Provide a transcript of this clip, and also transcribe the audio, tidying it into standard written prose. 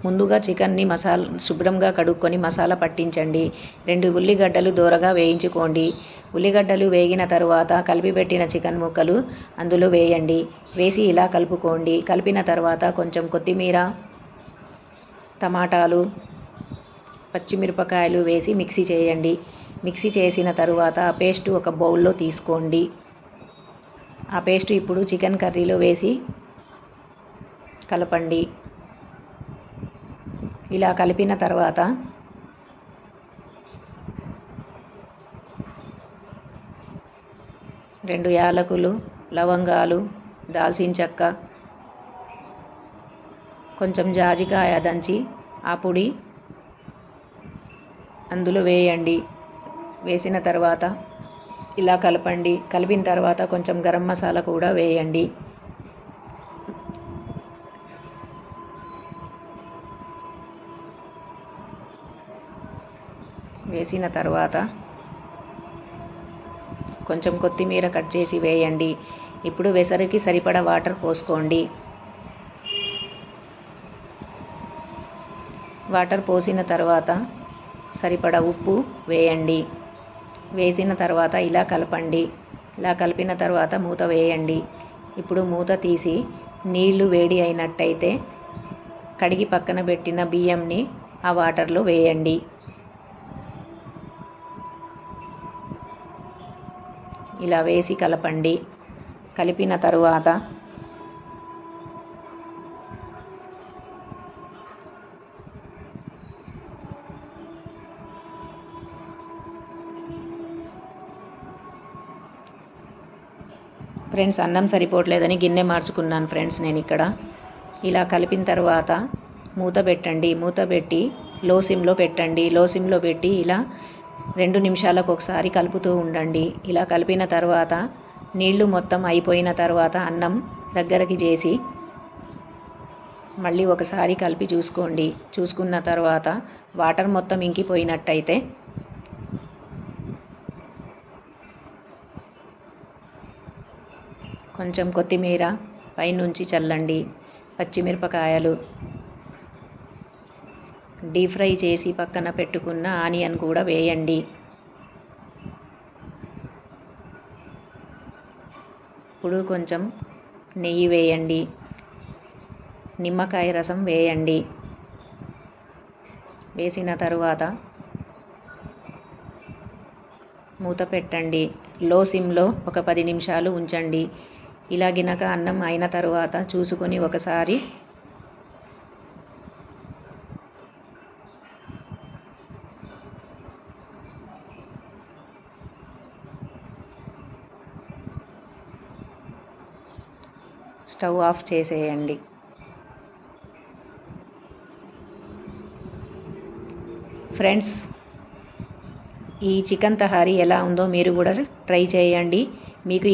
ముందుగా చికెన్ని శుభ్రంగా కడుక్కొని మసాలా పట్టించండి. 2 ఉల్లిగడ్డలు దోరగా వేయించుకోండి. ఉల్లిగడ్డలు వేగిన తరువాత కలిపిపెట్టిన చికెన్ ముక్కలు అందులో వేయండి. వేసి ఇలా కలుపుకోండి. కలిపిన తర్వాత కొంచెం కొత్తిమీర, టమాటాలు, పచ్చిమిరపకాయలు వేసి మిక్సీ చేయండి. మిక్సీ చేసిన తరువాత ఆ పేస్ట్ ఒక బౌల్లో తీసుకోండి. ఆ పేస్ట్ ఇప్పుడు చికెన్ కర్రీలో వేసి కలపండి. ఇలా కలిపిన తర్వాత రెండు యాలకులు, లవంగాలు, దాల్చిన చెక్క, కొంచెం జాజికాయ దంచి ఆ పొడి అందులో వేయండి. వేసిన తర్వాత ఇలా కలపండి. కలిపిన తర్వాత కొంచెం గరం మసాలా కూడా వేయండి. వేసిన తర్వాత కొంచెం కొత్తిమీర కట్ చేసి వేయండి. ఇప్పుడు వెసరికి సరిపడా వాటర్ పోసుకోండి. వాటర్ పోసిన తర్వాత సరిపడా ఉప్పు వేయండి. వేసిన తర్వాత ఇలా కలపండి. ఇలా కలిపిన తర్వాత మూత వేయండి. ఇప్పుడు మూత తీసి నీళ్లు వేడి అయినట్టయితే కడిగి పక్కన పెట్టిన బియ్యంని ఆ వాటర్లో వేయండి. ఇలా వేసి కలపండి. కలిపిన తరువాత ఫ్రెండ్స్, అన్నం సరిపోవట్లేదని గిన్నె మార్చుకున్నాను ఫ్రెండ్స్ నేను ఇక్కడ. ఇలా కలిపిన తర్వాత మూత పెట్టండి. మూత పెట్టి లో సిమ్లో పెట్టండి. లో సిమ్లో పెట్టి ఇలా 2 నిమిషాలకు ఒకసారి కలుపుతూ ఉండండి. ఇలా కలిపిన తర్వాత నీళ్లు మొత్తం అయిపోయిన తర్వాత అన్నం దగ్గరికి చేసి మళ్ళీ ఒకసారి కలిపి చూసుకోండి. చూసుకున్న తర్వాత వాటర్ మొత్తం ఇంకిపోయినట్టయితే కొంచెం కొత్తిమీర పైనుంచి చల్లండి. పచ్చిమిరపకాయలు, డీప్ ఫ్రై చేసి పక్కన పెట్టుకున్న ఆనియన్ కూడా వేయండి. ఇప్పుడు కొంచెం నెయ్యి వేయండి. నిమ్మకాయ రసం వేయండి. వేసిన తరువాత మూత పెట్టండి. లో సిమ్లో ఒక 10 నిమిషాలు ఉంచండి. ఇలా గినక అన్నం అయిన తరువాత చూసుకొని ఒకసారి స్టవ్ ఆఫ్ చేసేయండి. ఫ్రెండ్స్, ఈ చికెన్ తహారీ ఎలా ఉందో మీరు కూడా ట్రై చేయండి. మీకు